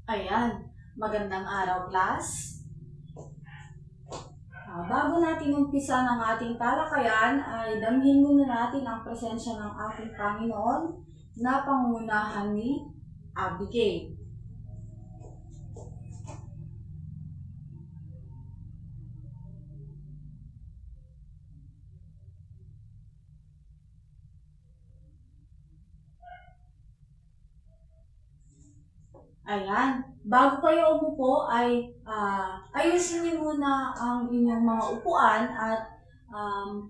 Ayan, magandang araw class. Bago natin umpisa ng ating talakayan, ay damhin muna natin ang presensya ng ating Panginoon na pangunahan ni Abigail. Ayan, bago kayo umupo ay ayusin niyo muna ang inyong mga upuan at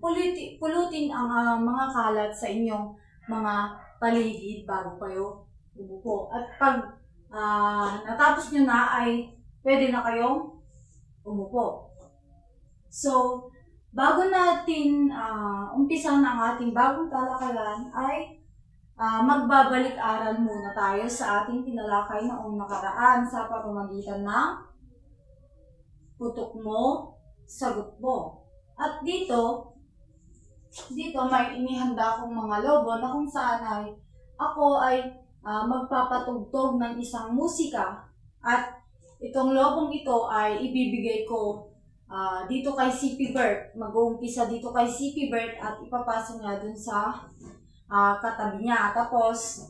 pulutin ang mga kalat sa inyong mga paligid bago kayo umupo. At pag natapos nyo na ay pwede na kayong umupo. So, bago natin umpisa ng ating bagong talakayan ay magbabalik-aral muna tayo sa ating tinalakay noong nakaraan sa pamamagitan ng putok mo, sagot mo. At dito may inihanda akong mga lobo na kung saan ay ako ay magpapatugtog ng isang musika at itong lobong ito ay ibibigay ko dito kay CP Bert. Mag-uumpisa dito kay CP Bert at ipapasa niya dun sa katabi niya. Tapos,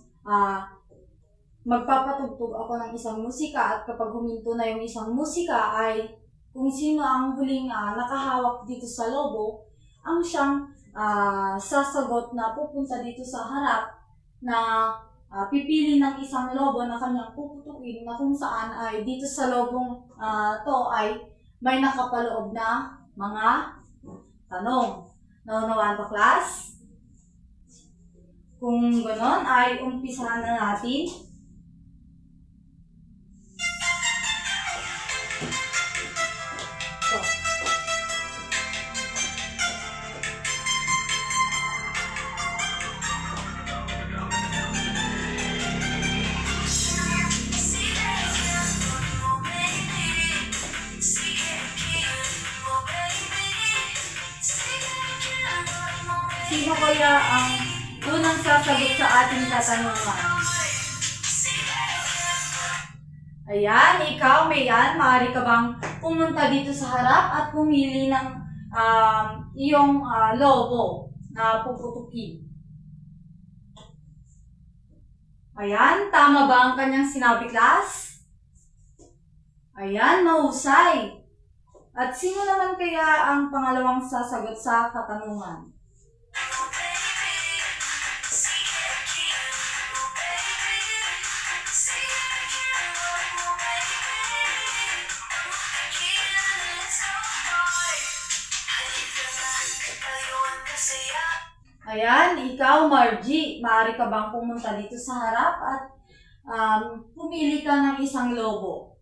magpapatugtog ako ng isang musika at kapag huminto na yung isang musika ay kung sino ang huling nakahawak dito sa lobo, ang siyang sasagot na pupunta dito sa harap na pipili ng isang lobo na kanyang puputukin na kung saan ay dito sa lobong to ay may nakapaloob na mga tanong. Naunawaan ba, class? Kung gano'n ay umpisahan na natin. Sino kaya ang unang sasagot sa ating katanungan? Ayan, ikaw, Mayan, maaari ka bang pumunta dito sa harap at pumili ng iyong lobo na puputukin? Ayan, tama ba ang kanyang sinabi, class? Ayan, mahusay. At sino naman kaya ang pangalawang sasagot sa katanungan? Ayan, ikaw, Margie, maaari ka bang pumunta dito sa harap at pumili ka ng isang lobo?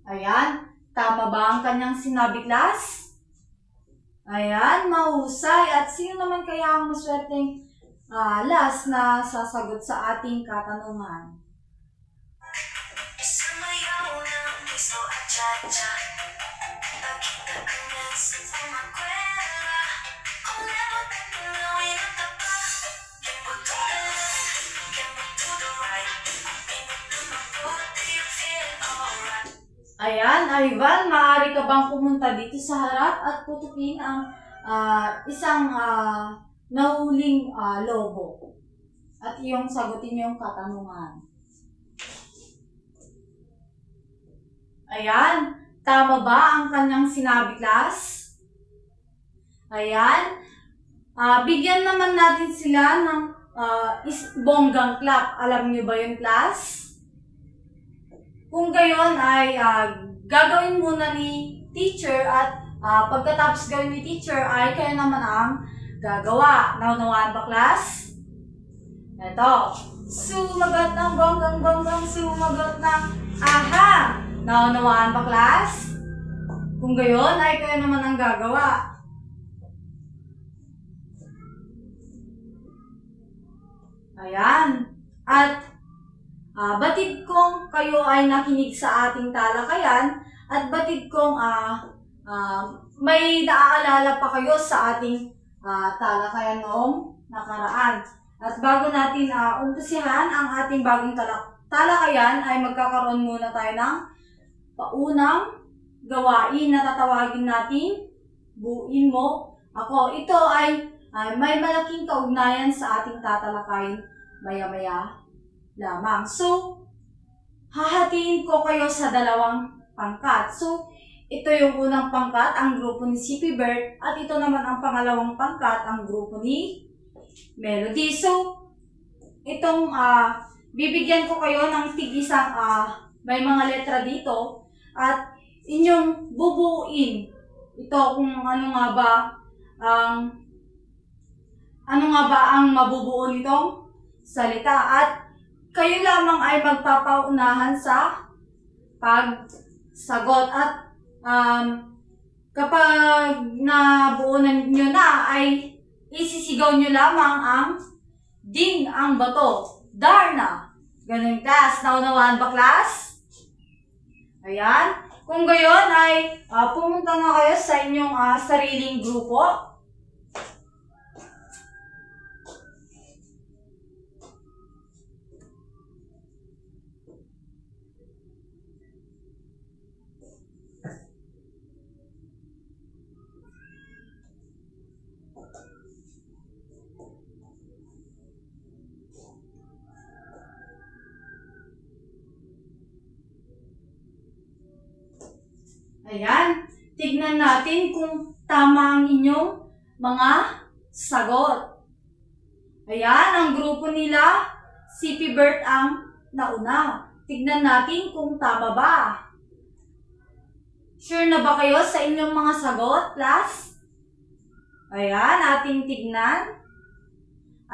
Ayan, tama ba ang kanyang sinabi, class? Ayan, mahusay. At sino naman kaya ang maswerteng last na sasagot sa ating katanungan? Ayan, Ivan, maaari ka bang pumunta dito sa harap at putukin ang isang nahuling lobo? At iyong sagutin yung katanungan. Ayan, tama ba ang kanyang sinabi, class? Ayan, bigyan naman natin sila ng bonggang clap. Alam niyo ba yun, class? Kung gayon ay gagawin muna ni teacher at pagkatapos gawin ni teacher ay kayo naman ang gagawa. Naunawaan ba, class? Ito. Sumagot ng bonggang, sumagot ng aha. Naunawaan ba, class? Kung gayon ay kayo naman ang gagawa. Ayan. At batid kong kayo ay nakinig sa ating talakayan at batid kong may naaalala pa kayo sa ating talakayan noong nakaraan. At bago natin umpisahan ang ating bagong talakayan ay magkakaroon muna tayo ng paunang gawain na tatawagin natin buuin mo ako. Ito ay may malaking kaugnayan sa ating tatalakayin maya-maya lamang. So, hahatiin ko kayo sa dalawang pangkat. So, ito yung unang pangkat, ang grupo ni CP Bert, at ito naman ang pangalawang pangkat, ang grupo ni Melody. So, itong bibigyan ko kayo ng tig-isang may mga letra dito at inyong bubuuin ito kung ano nga ba ang mabubuo nitong salita, at kayo lamang ay magpapaunahan sa pagsagot. At kapag nabuo nyo na ay isisigaw nyo lamang ang ding ang bato. Darna. Ganun, class. Naunawaan ba, class? Ayan. Kung gayon ay pumunta na kayo sa inyong sariling grupo. Ayan, tignan natin kung tama ang inyong mga sagot. Ayan, ang grupo nila, CP Bert ang nauna. Tignan natin kung tama ba. Sure na ba kayo sa inyong mga sagot, class? Ayan, ating tignan.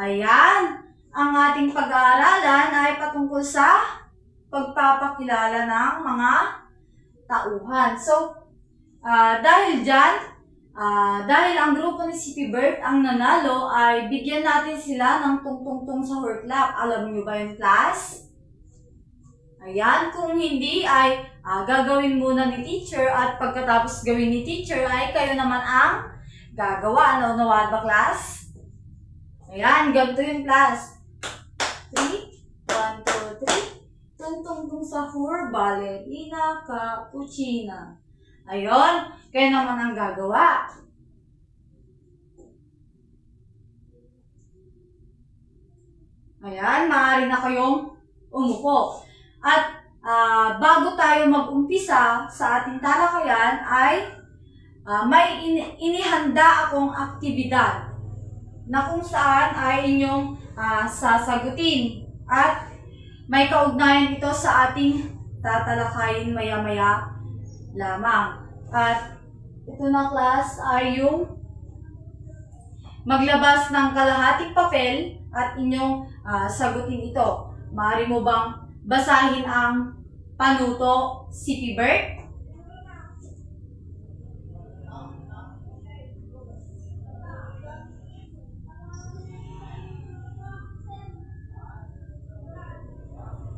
Ayan, ang ating pag-aaralan ay patungkol sa pagpapakilala ng mga tauhan. So, dahil dyan, dahil ang grupo ni CP Bert ang nanalo, ay bigyan natin sila ng tungtungtong sa word clap. Alam nyo ba yung class? Ayan, kung hindi ay gagawin muna ni teacher, at pagkatapos gawin ni teacher ay kayo naman ang gagawa. Naunawaan ba, class? Ayan, ganito yung class. 3, 1, 2, 3. Tungtungtong sahur, balerina, cappuccina. Ayon, kayo naman ang gagawa. Ayan, maaari na kayong umupo. At bago tayo mag-umpisa sa ating talakayan ay may inihanda akong aktibidad na kung saan ay inyong sasagutin. At may kaugnayan ito sa ating tatalakayin maya-maya lamang. At ito na, class, ay yung maglabas ng kalahating papel at inyong sagutin ito. Maaari mo bang basahin ang panuto, CP Bert?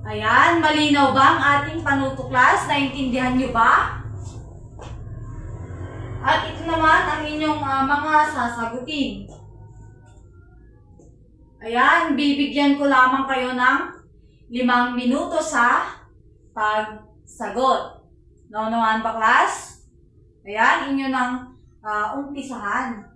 Ayan, malinaw ba ang ating panuto, class? Naintindihan nyo ba? At ito naman ang inyong mga sasagutin. Ayan, bibigyan ko lamang kayo ng 5 minuto sa pagsagot. Naunawaan ba, class? Ayan, inyo nang umpisahan.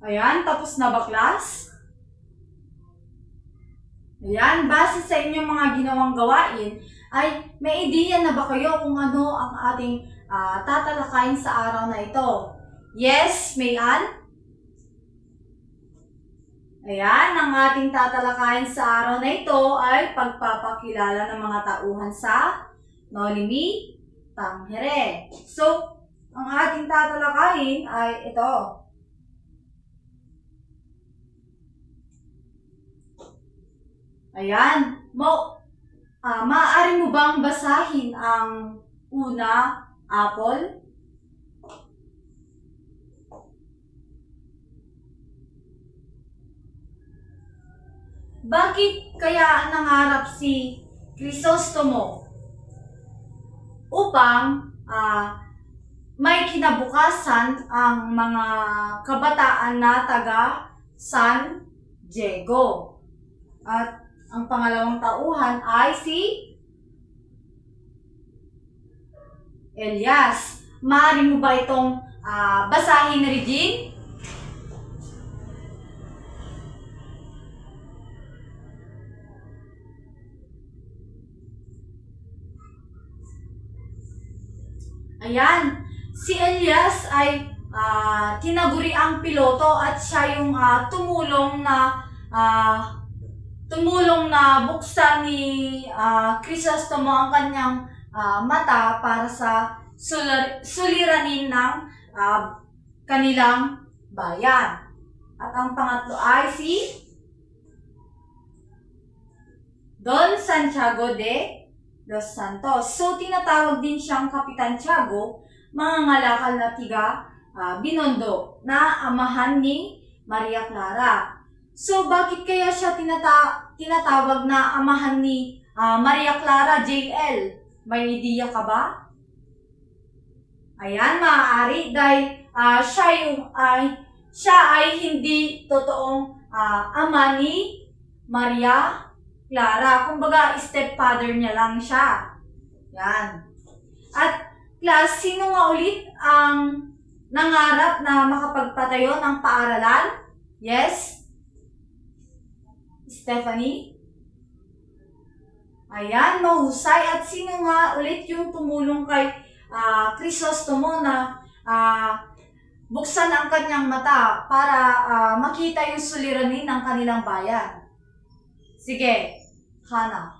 Ayan, tapos na ba, class? Ayan, base sa inyong mga ginawang gawain, ay may ideya na ba kayo kung ano ang ating tatalakayin sa araw na ito? Yes, Mayan? Ayan, ang ating tatalakayin sa araw na ito ay pagpapakilala ng mga tauhan sa Nolimi Tangere. So, ang ating tatalakayin ay ito. Ayan, maaari mo bang basahin ang una, apple? Bakit kaya nangarap si Crisostomo? Upang may kinabukasan ang mga kabataan na taga San Diego. At ang pangalawang tauhan ay si Elias. Maaari mo ba itong basahin, Regine? Ayan, si Elias ay tinaguri ang piloto at siya yung tumulong na buksan ni Crisostomo ang kanyang mata para sa suliranin ng kanilang bayan. At ang pangatlo ay si Don Santiago de Los Santos. So, tinatawag din siyang Kapitan Tiago, mga ngalakal na tiga Binondo, na amahan ni Maria Clara. So, bakit kaya siya tinatawag na amahan ni Maria Clara JL? May ideya ka ba? Ayan, maaari dahil siya ay hindi totoong ama ni Maria Clara. Kumbaga, stepfather niya lang siya. Yan. At class, sino nga ulit ang nangarap na makapagpatayo ng paaralan? Yes? Stephanie? Ayan, mahusay. At sino nga ulit yung tumulong kay Crisostomo na buksan ang kanyang mata para makita yung suliranin ng kanilang bayan? Sige, Hana.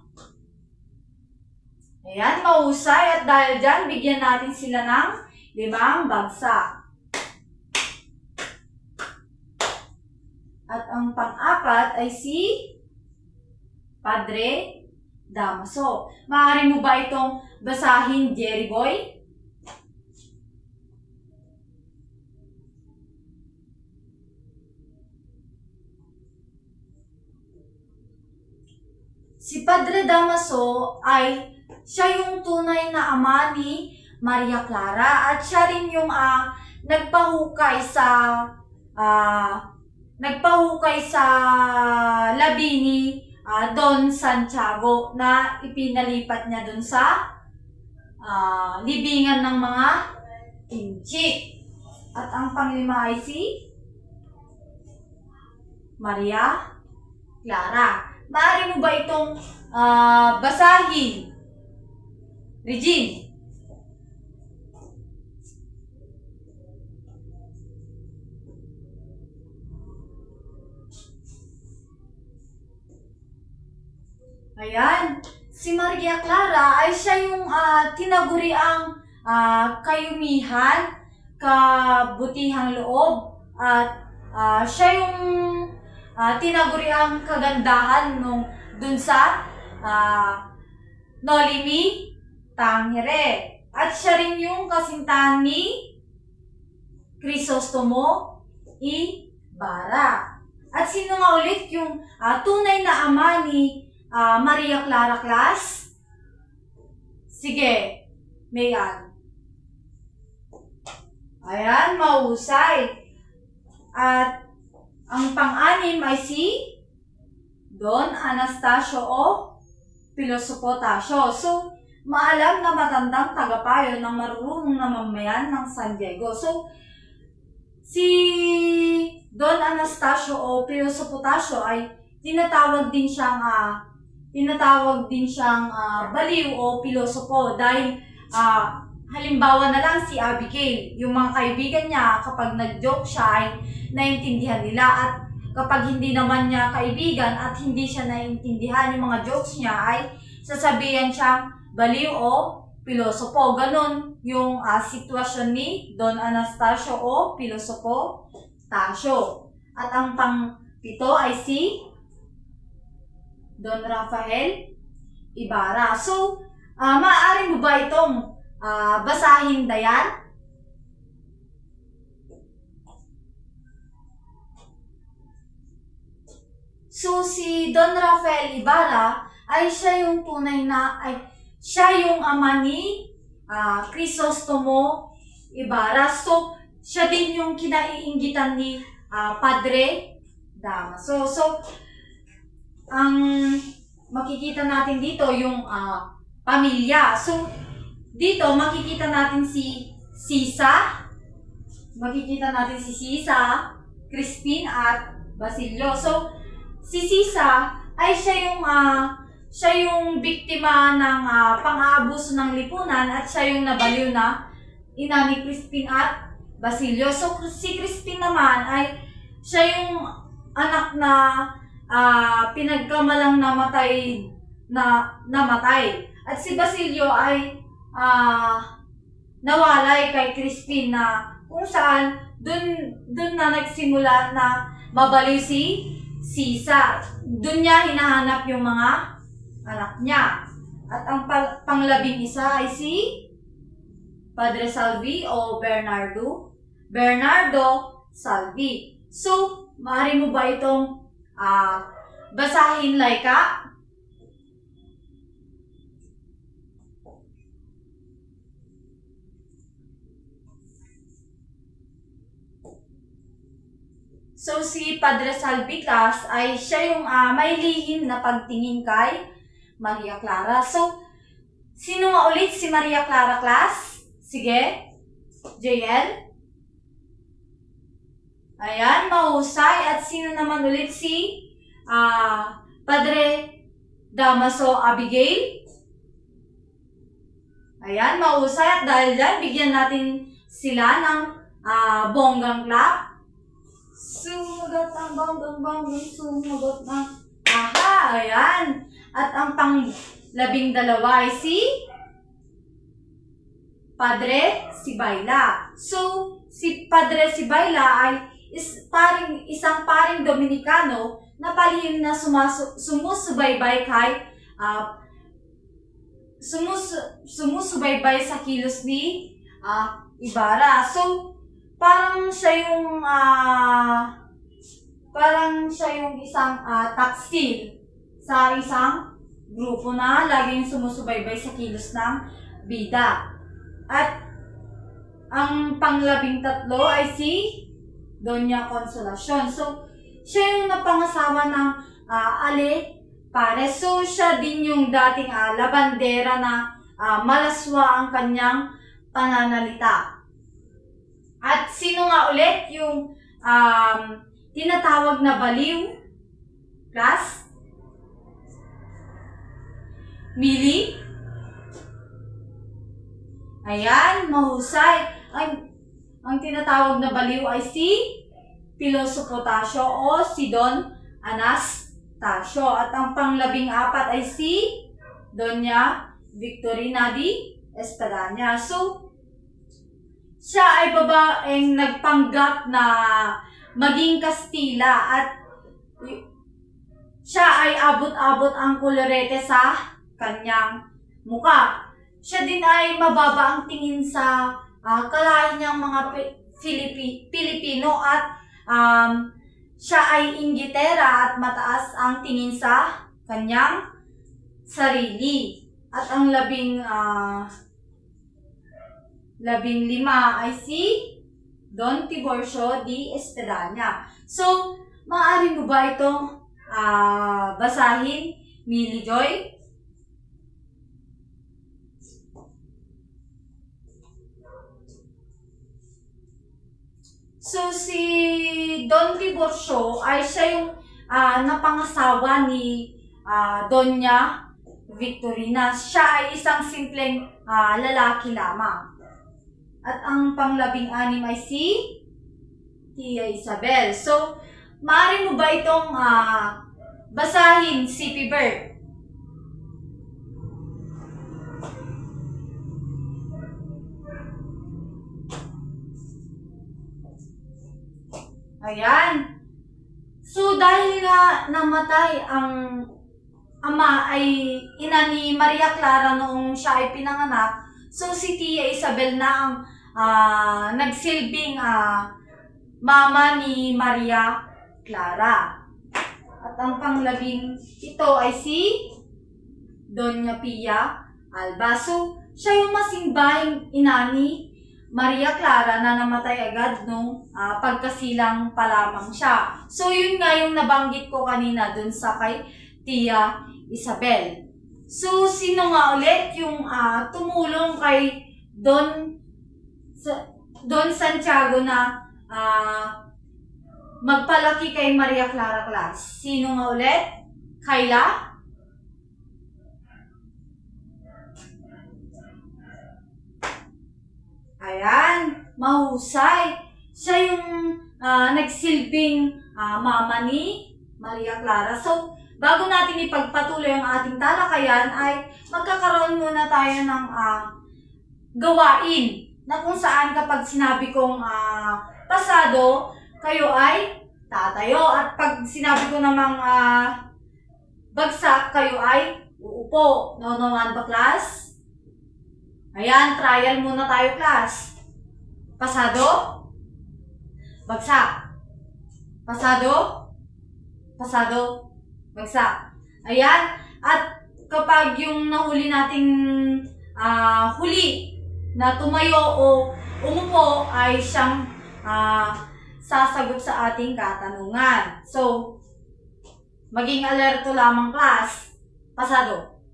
Ayan, mahusay. At dahil dyan, bigyan natin sila ng 5 bagsak. At ang pang-apat ay si Padre Damaso. Maaari mo ba itong basahin, Jerry Boy? Si Padre Damaso ay siya yung tunay na ama ni Maria Clara at siya rin yung nagpahukay sa labi ni Don Santiago na ipinalipat niya dun sa libingan ng mga Inchik. At ang panglima ay si Maria Clara. Maaari mo ba itong basahin, Regine? Ayan, si Maria Clara ay siya yung tinaguri ang kayumihan, kabutihang loob, at siya yung tinaguri ang kagandahan dun sa Nolimi Tangere. At siya rin yung kasintahan ni Crisostomo Ibarra. At sino nga ulit yung tunay na ama ni Maria Clara, class? Sige, Mayan. Ayan, mahusay. At ang pang-anim ay si Don Anastasio o Pilosopo Tasio. So, maalam na matandang tagapayo ng marunong na mamayan ng San Diego. So, si Don Anastasio o Pilosopo Tasio ay tinatawag din siyang baliw o pilosopo dahil halimbawa na lang si Abigail, yung mga kaibigan niya kapag nag-joke siya ay naiintindihan nila, at kapag hindi naman niya kaibigan at hindi siya naiintindihan yung mga jokes niya ay sasabihan siyang baliw o pilosopo. Ganon yung sitwasyon ni Don Anastasio o Pilosopo Tasio. At ang pang-pito ay si Don Rafael Ibarra. So, maaari mo ba itong basahin, Dayan? So, si Don Rafael Ibarra ay siya yung siya yung ama ni Crisostomo Ibarra. So, siya din yung kinaiinggitan ni Padre Damaso. So, ang makikita natin dito yung pamilya. So, dito makikita natin si Sisa. Makikita natin si Sisa, Crispin at Basilio. So, si Sisa ay siya yung biktima ng pang-aabuso ng lipunan at siya yung nabaliw na ina ni Crispin at Basilio. So, si Crispin naman ay siya yung anak na pinagkamalang namatay. At si Basilio ay nawalay kay Crispin na kung saan dun na nagsimula na mabaliw si Sisa. Dun niya hinahanap yung mga anak niya. At ang panglabing isa ay si Padre Salvi o Bernardo Salvi. So, maaari mo ba itong basahin, Laika? So, si Padre Salvi class ay siya yung may lihim na pagtingin kay Maria Clara. So, sino nga ulit si Maria Clara class? Sige, JL. Ayan, mahusay. At sino naman ulit si Padre Damaso Abigail? Ayan, mahusay. At dahil dyan, bigyan natin sila ng bonggang clap. Sumagot ang bonggang, sumagot na. Aha, ayan. At ang pang-12 ay si Padre Sibayla. So, si Padre Sibayla ay isang paring Dominikano na palihim na sumusubaybay sumusubaybay sa kilos ni Ibarra. So, parang siya yung isang taksil sa isang grupo na laging sumusubaybay sa kilos ng bida. At ang pang-13 ay si Doña Consolacion. So, siya yung napangasawa ng Ale Pares. So, siya din yung dating labandera na malaswa ang kanyang pananalita. At sino nga ulit yung tinatawag na baliw? Class? Mili? Ayan, mahusay. Ang tinatawag na baliw ay si Piloso Potasio o si Don Anastasio. At ang pang-14 ay si Doña Victorina di Espadaña. So, siya ay babaeng nagpanggap na maging Kastila at siya ay abot-abot ang kolorete sa kanyang muka. Siya din ay mababa ang tingin sa kalahi niyang mga Pilipino at siya ay inggitera at mataas ang tingin sa kanyang sarili. At ang 15 ay si Don Tiburcio di Espadaña. So, maaari mo ba itong basahin, Millie Joy? So, si Don Tiburcio ay siya yung napangasawa ni Doña Victorina. Siya ay isang simpleng lalaki lamang. At ang pang-16 ay si Tia Isabel. So, maaari mo ba itong basahin, C.P. Bird? Ayan. So, dahil nga namatay ang ama ay ina ni Maria Clara noong siya ay pinanganak, so si Tia Isabel na ang nagsilbing mama ni Maria Clara. At ang pang-17 ay si Doña Pia Alba. So, siya yung masingbahing ina ni Maria Clara na namatay agad nung pagkasilang pa lamang siya. So, yun nga yung nabanggit ko kanina dun sa kay Tia Isabel. So, sino nga ulit yung tumulong kay Don Santiago na magpalaki kay Maria Clara class? Sino nga ulit? Kayla? Ayan, mahusay. Siya yung nagsilbing mama ni Maria Clara. So, bago natin ipagpatuloy ang ating talakayan ay magkakaroon muna tayo ng gawain na kung saan kapag sinabi kong pasado, kayo ay tatayo. At pag sinabi ko namang bagsak, kayo ay uupo. Naunawan ba, class? Ayan, trial muna tayo, class. Pasado? Bagsak. Pasado? Pasado? Bagsak. Ayan. At kapag yung nahuli nating huli na tumayo o umupo ay siyang sasagot sa ating katanungan. So, maging alerto lamang, class. Pasado.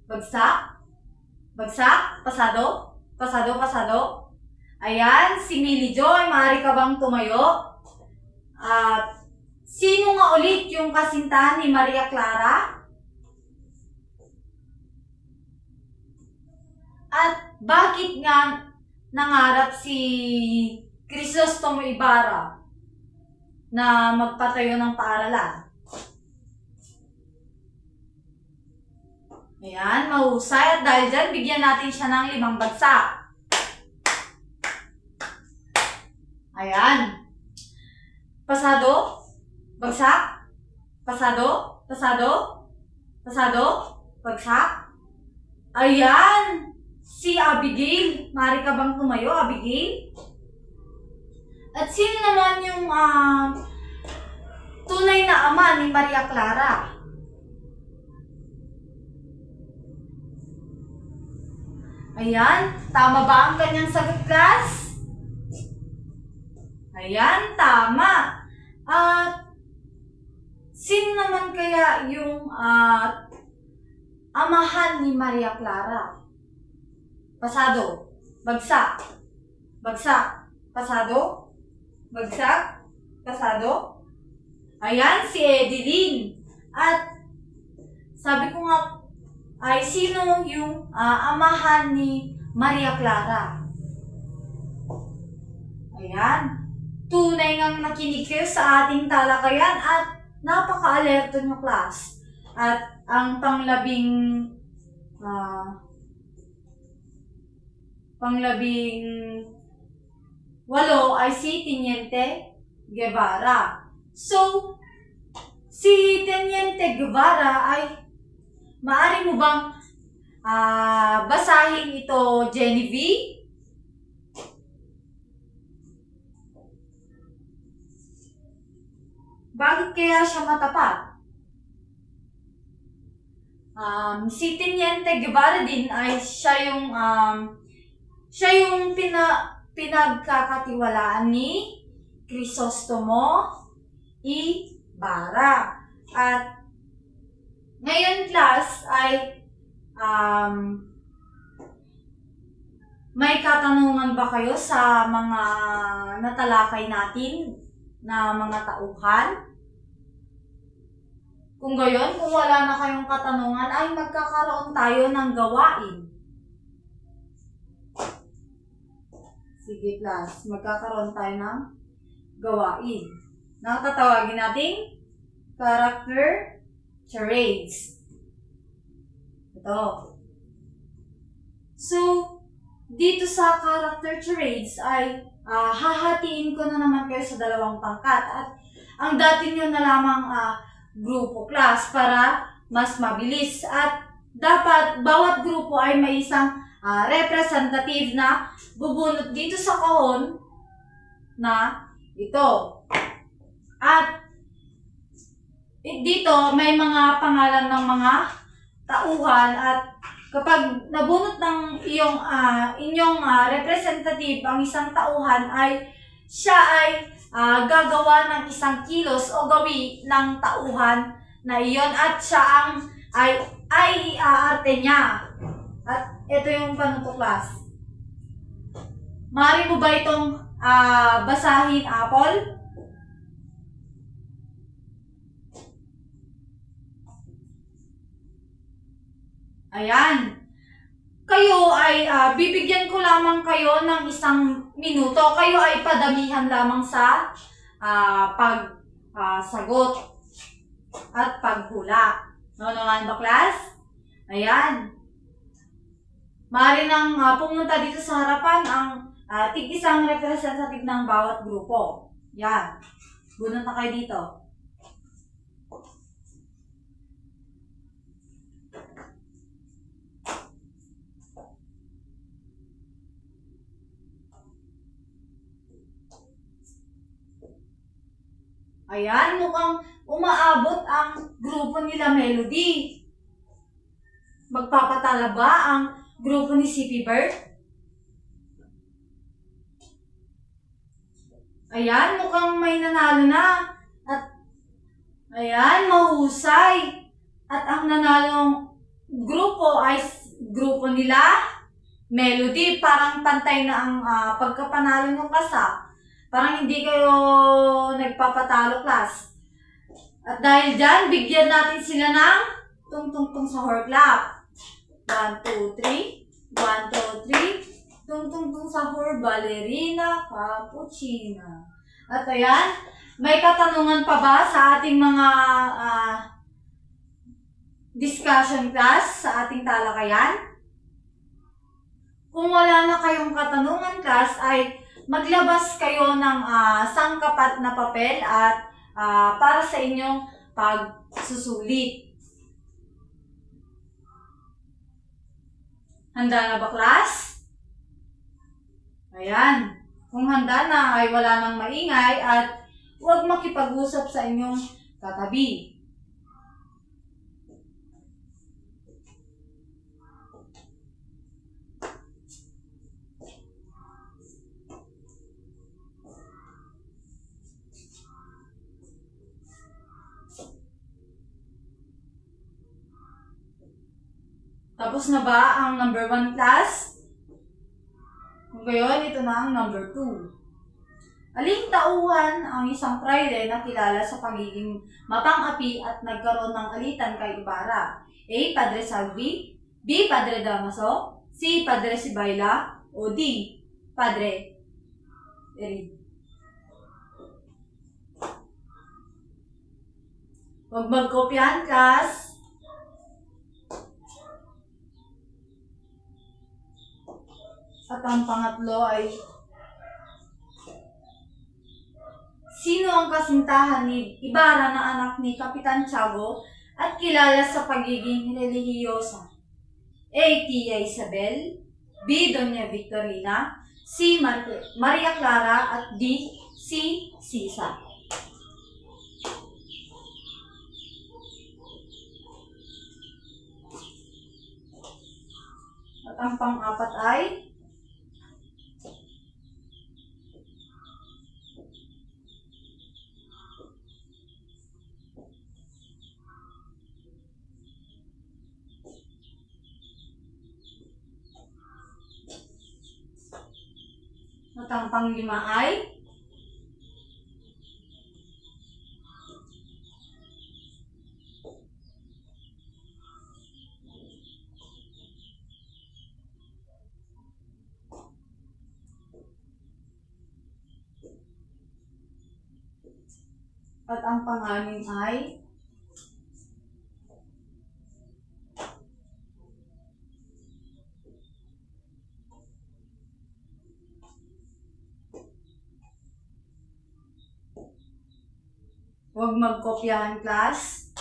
Bagsak. Bagsak. Pasado. Pasado. Pasado. Ayan. Si Millie Joy, maaari ka bang tumayo? Sino nga ulit yung kasintahan ni Maria Clara? At bakit nga nangarap si Crisostomo Ibarra na magpatayo ng paaralan? Ayan, mahusay. At dahil dyan, bigyan natin siya ng 5 bagsak. Ayan. Pasado? Bagsak? Pasado? Pasado? Pasado? Bagsak? Ayan! Si Abigail. Maaari ka bang tumayo, Abigail? At sino naman yung tunay na ama ni Maria Clara? Ayan. Tama ba ang kanyang sagot, class? Ayan, tama. At sino naman kaya yung amahan ni Maria Clara? Pasado. Bagsak. Bagsak. Pasado. Bagsak. Pasado. Ayan, si Edeline. At sabi ko nga, ay sino yung amahan ni Maria Clara? Ayan. Tunay ngang nakinig kayo sa ating talakayan at napaka-alerto nyo, class. At ang panglabing 8 ay si Teniente Guevara. So, si Teniente Guevara ay maaari mo bang basahin ito, Genevieve? Bakit kaya siya matapat? Si Teniente Guevara din ay siya yung pinagkakatiwalaan ni Crisostomo Ibarra. At ngayon, class, ay may katanungan ba kayo sa mga natalakay natin na mga tauhan? Kung gayon, kung wala na kayong katanungan, ay magkakaroon tayo ng gawain. Sige, class. Magkakaroon tayo ng gawain. Nakatatawagin nating character charades. Ito. So, dito sa character charades ay hahatiin ko na naman kayo sa 2 pangkat. At ang dati nyo na lamang grupo, class, para mas mabilis. At dapat bawat grupo ay may isang representative na bubunot dito sa kahon na ito. At dito may mga pangalan ng mga tauhan at kapag nabunot ng inyong representative ang isang tauhan ay siya ay gagawa ng isang kilos o gawi ng tauhan na iyon at siya ay iaarte niya. At ito yung panutuklas. Maaari mo ba itong basahin, Apple? Ayan. Kayo ay bibigyan ko lamang kayo ng 1 minuto. Kayo ay padamihan lamang sa sagot at paghula. No naman ba, class? Ayan. Maaari nang pumunta dito sa harapan ang tig-isang representative ng bawat grupo. Yan. Bunot na kayo dito. Ayan, mukhang umaabot ang grupo nila Melody. Magpapatala ba ang grupo ni CP Bert? Ayan, mukhang may nanalo na. At ayan, mahusay. At ang nanalong grupo ay grupo nila Melody. Parang pantay na ang pagkapanalo ng klasa. Parang hindi kayo nagpapatalo, class. At dahil dyan, bigyan natin sila ng tung-tung-tung sa horklap. 1, 2, 3. 1, 2, 3. Tung-tung-tung sa hor, ballerina, cappuccina. At ayan, may katanungan pa ba sa ating mga discussion class, sa ating talakayan? Kung wala na kayong katanungan, class, ay maglabas kayo ng sangkapat na papel at para sa inyong pagsusulit. Handa na ba, class? Ayan. Kung handa na ay wala nang maingay at huwag makipag-usap sa inyong katabi. Tapos na ba ang number 1, class? Kung gayon, ito na ang number 2. Aling tauhan ang isang prayle na kilala sa pagiging mapang-api at nagkaroon ng alitan kay Ibarra? A. Padre Salvi, B. Padre Damaso, C. Padre Sibayla, o D. Padre Erid. Huwag magkopyahan, class. At ang pangatlo ay, sino ang kasintahan ni Ibarra na anak ni Kapitan Tiago at kilala sa pagiging relihiyosa? A. Tia Isabel, B. Doña Victorina, C. Maria Clara, at D. C. Sisa. At ang pang-apat ay, at ang pang-lima ay, at ang pang-anim ay, huwag magkopyahan, class.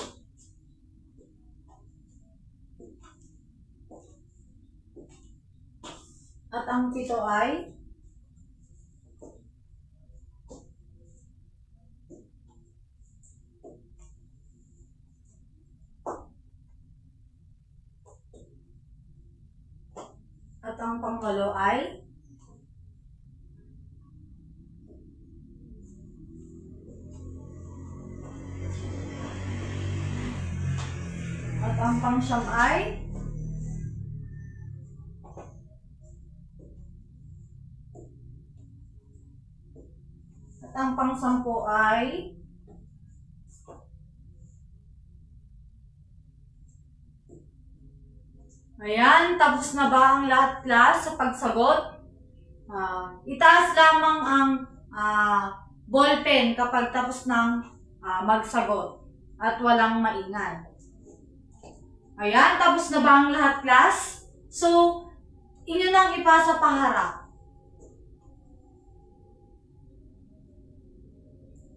At ang pito ay, pangwalo ay at ang pangsyam ay at ang pangsampu ay ayan, tapos na ba ang lahat class sa pagsagot? Itaas lamang ang ballpen kapag tapos ng magsagot at walang maingay. Ayan, tapos na ba ang lahat class? So, inyo nang ipasa paharap.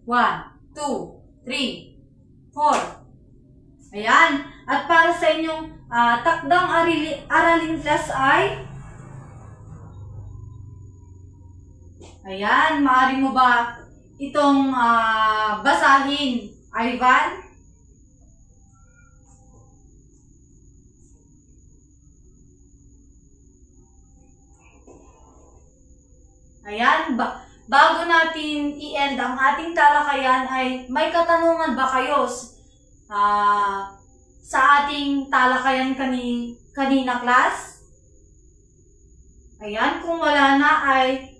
1, 2, 3, 4. Ayan, at para sa inyong takdang aralin class ay ayan, maaari mo ba itong basahin, Ivan? Ayan, bago natin i-end ang ating talakayan ay may katanungan ba kayo sa ating talakayan kanina class? Ayan, kung wala na ay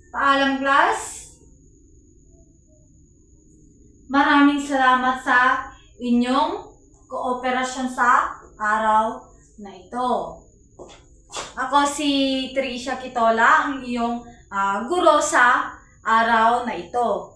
paalam class. Maraming salamat sa inyong kooperasyon sa araw na ito. Ako si Tricia Kitola, ang iyong guro sa araw na ito.